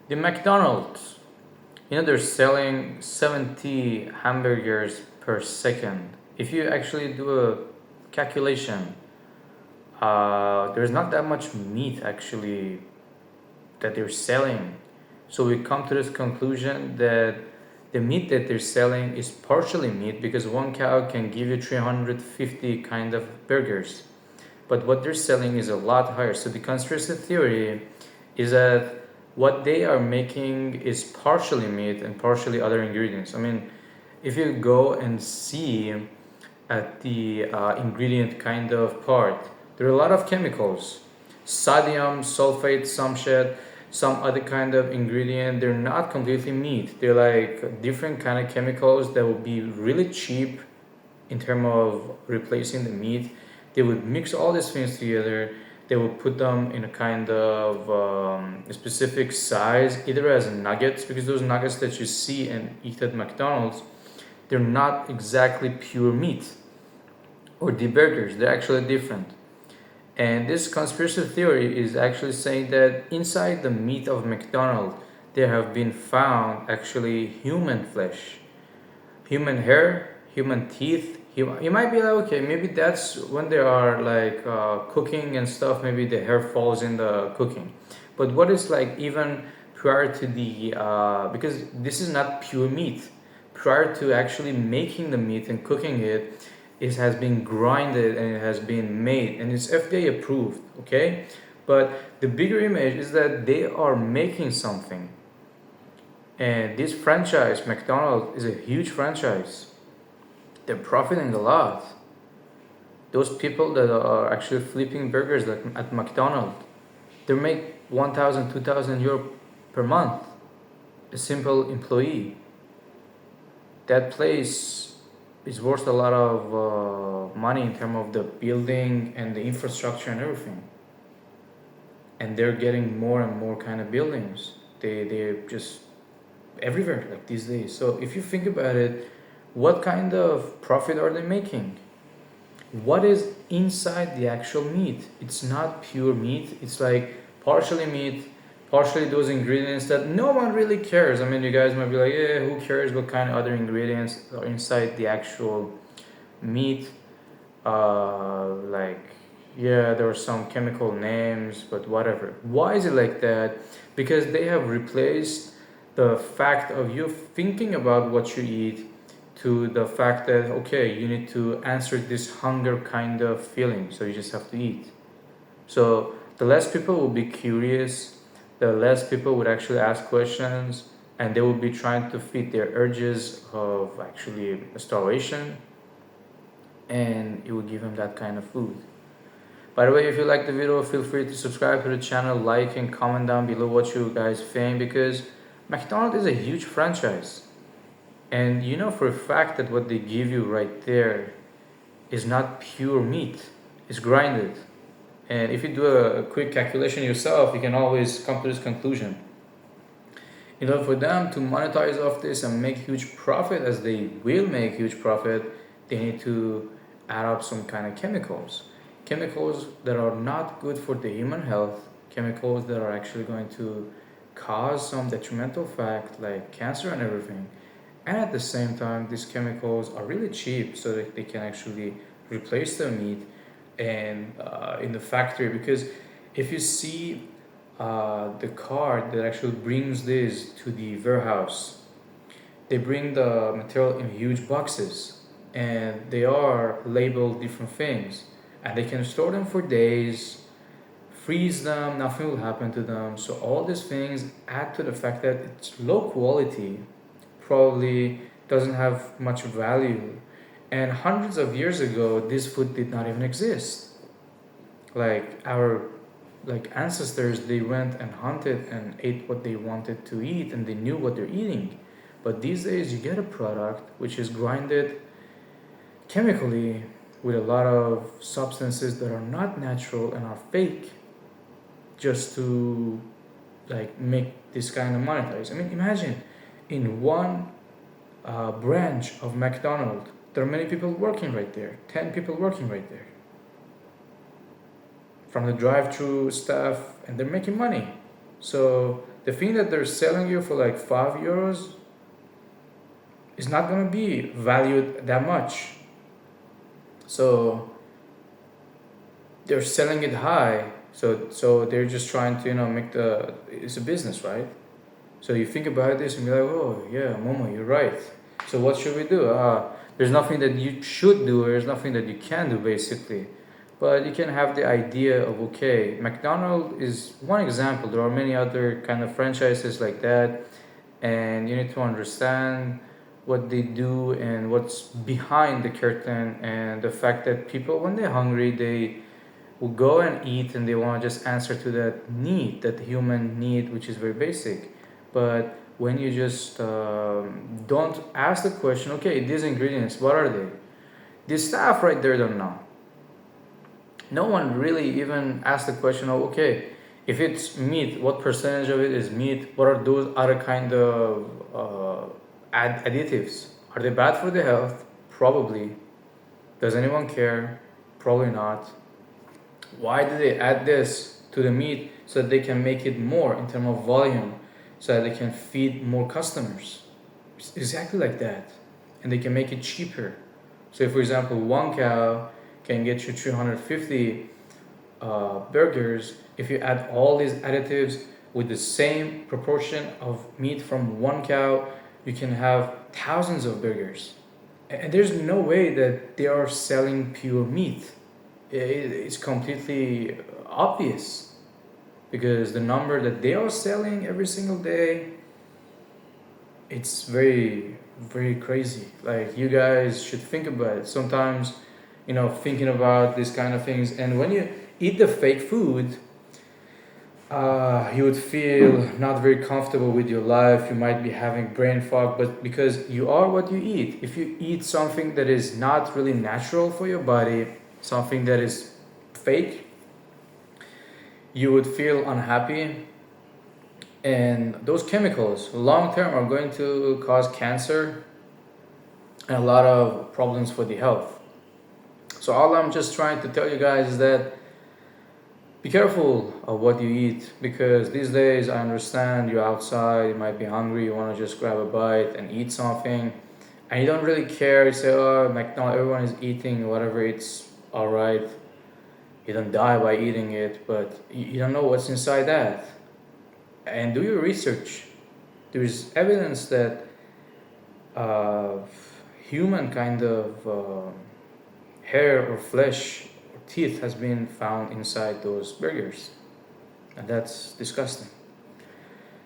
The McDonald's, they're selling 70 hamburgers per second. If you actually do a calculation, there's not that much meat actually that they're selling. So we come to this conclusion that the meat that they're selling is partially meat because one cow can give you 350 kind of burgers. But what they're selling is a lot higher. So the conspiracy theory is that what they are making is partially meat and partially other ingredients. I mean, if you go and see at the ingredient kind of part, there are a lot of chemicals, sodium, sulfate, some shit, some other kind of ingredient. They're not completely meat. They're like different kind of chemicals that will be really cheap in terms of replacing the meat. They would mix all these things together. They would put them in a kind of a specific size, either as nuggets, because those nuggets that you see and eat at McDonald's, they're not exactly pure meat, or the burgers, they're actually different. And this conspiracy theory is actually saying that inside the meat of McDonald's, there have been found actually human flesh, human hair, human teeth. You might be like, okay, maybe that's when they are like cooking and stuff, maybe the hair falls in the cooking. But what is like even prior to the, because this is not pure meat, prior to actually making the meat and cooking it, it has been grinded and it has been made and it's FDA approved, okay? But the bigger image is that they are making something. And this franchise, McDonald's, is a huge franchise. They're profiting a lot. Those people that are actually flipping burgers at McDonald's, they make 1,000, 2,000 euro per month. A simple employee. That place is worth a lot of money in terms of the building and the infrastructure and everything. And they're getting more and more kind of buildings. They're just everywhere like these days. So if you think about it, what kind of profit are they making? What is inside the actual meat? It's not pure meat. It's like partially meat, partially those ingredients that no one really cares. I mean, you guys might be like, yeah, who cares what kind of other ingredients are inside the actual meat? Like, yeah, there are some chemical names, but whatever. Why is it like that? Because they have replaced the fact of you thinking about what you eat to the fact that, okay, you need to answer this hunger kind of feeling, so you just have to eat. So the less people will be curious, the less people would actually ask questions, and they will be trying to feed their urges of actually starvation, and it will give them that kind of food. By the way, if you like the video, feel free to subscribe to the channel, like and comment down below what you guys think, because McDonald's is a huge franchise. And you know for a fact that what they give you right there is not pure meat, it's grinded. And if you do a quick calculation yourself, you can always come to this conclusion. In order for them to monetize off this and make huge profit, as they will make huge profit, they need to add up some kind of chemicals. Chemicals that are not good for the human health, chemicals that are actually going to cause some detrimental fact like cancer and everything. And at the same time, these chemicals are really cheap, so that they can actually replace the meat and in the factory. Because if you see the car that actually brings this to the warehouse, they bring the material in huge boxes and they are labeled different things, and they can store them for days, freeze them, nothing will happen to them. So all these things add to the fact that it's low quality, probably doesn't have much value. And hundreds of years ago, this food did not even exist. Like our ancestors, they went and hunted and ate what they wanted to eat, and they knew what they're eating. But these days, you get a product which is grinded chemically with a lot of substances that are not natural and are fake, just to like make this kind of monetize. I mean, imagine in one branch of McDonald's, there are many people working right there, 10 people working right there, from the drive-through staff, and they're making money. So the thing that they're selling you for like €5 is not going to be valued that much. So they're selling it high. So they're just trying to make it's a business, right? So you think about this and be like, oh yeah, Momo, you're right. So what should we do? There's nothing that you should do, or there's nothing that you can do, basically. But you can have the idea of, okay, McDonald's is one example. There are many other kind of franchises like that, and you need to understand what they do and what's behind the curtain, and the fact that people, when they're hungry, they will go and eat, and they want to just answer to that need, that human need, which is very basic. But when you just don't ask the question, okay, these ingredients, what are they? The staff right there don't know. No one really even asked the question of, okay, if it's meat, what percentage of it is meat? What are those other kind of additives? Are they bad for the health? Probably. Does anyone care? Probably not. Why do they add this to the meat? So that they can make it more in terms of volume, so that they can feed more customers. It's exactly like that. And they can make it cheaper. So if, for example, one cow can get you 350 burgers, if you add all these additives with the same proportion of meat from one cow, you can have thousands of burgers. And there's no way that they are selling pure meat. It's completely obvious, because the number that they are selling every single day, it's very, very crazy. Like, you guys should think about it sometimes, thinking about these kind of things. And when you eat the fake food, you would feel not very comfortable with your life. You might be having brain fog, but because you are what you eat. If you eat something that is not really natural for your body, something that is fake, you would feel unhappy. And those chemicals, long term, are going to cause cancer and a lot of problems for the health. So all I'm just trying to tell you guys is that be careful of what you eat, because these days, I understand you're outside, you might be hungry, you want to just grab a bite and eat something, and you don't really care. You say, oh, McDonald's, everyone is eating whatever, it's alright. You don't die by eating it, but you don't know what's inside that. And do your research. There's evidence that human kind of hair or flesh or teeth has been found inside those burgers, and that's disgusting.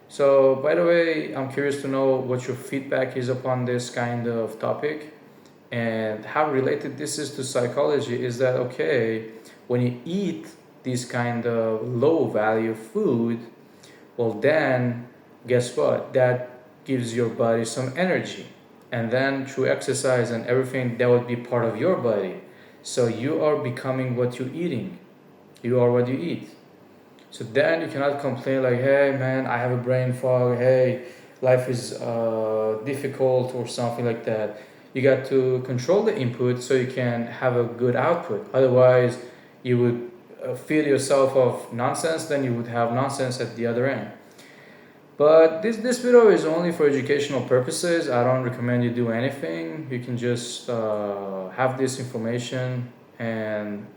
So, by the way, I'm curious to know what your feedback is upon this kind of topic, and how related this is to psychology. Is that okay, when you eat this kind of low value food, well, then guess what? That gives your body some energy. And then through exercise and everything, that would be part of your body. So you are becoming what you're eating. You are what you eat. So then you cannot complain like, hey man, I have a brain fog. Hey, life is difficult or something like that. You got to control the input so you can have a good output. Otherwise, you would feed yourself of nonsense, then you would have nonsense at the other end. But this video is only for educational purposes. I don't recommend you do anything. You can just have this information, and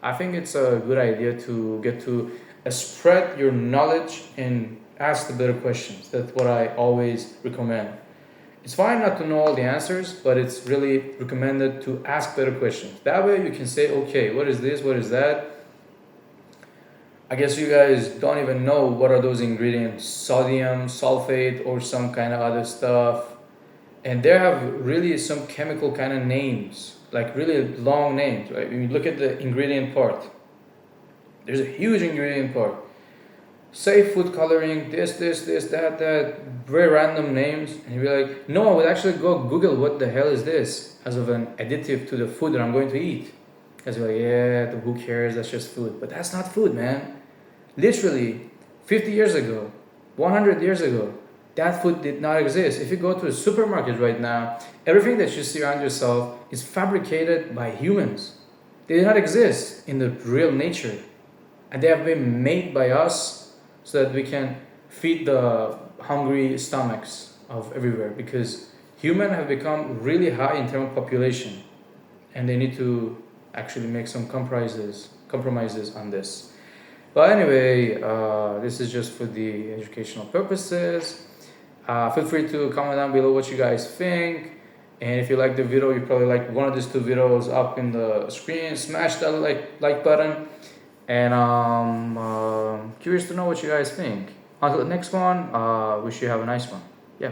I think it's a good idea to get to spread your knowledge and ask the better questions. That's what I always recommend. It's fine not to know all the answers, but it's really recommended to ask better questions. That way you can say, okay, what is this? What is that? I guess you guys don't even know what are those ingredients, sodium, sulfate, or some kind of other stuff. And they have really some chemical kind of names, like really long names, right? When you look at the ingredient part, there's a huge ingredient part. Say food coloring, this, that, very random names. And you'll be like, no, I would actually go Google what the hell is this as of an additive to the food that I'm going to eat. Because you're like, yeah, who cares, that's just food. But that's not food, man. Literally, 50 years ago, 100 years ago, that food did not exist. If you go to a supermarket right now, everything that you see around yourself is fabricated by humans. They do not exist in the real nature. And they have been made by us so that we can feed the hungry stomachs of everywhere, because humans have become really high in terms of population, and they need to actually make some compromises on this. But anyway, this is just for the educational purposes. Feel free to comment down below what you guys think. And if you like the video, you probably like one of these two videos up in the screen. Smash that like button. And curious to know what you guys think. Until the next one, wish you have a nice one. Yeah.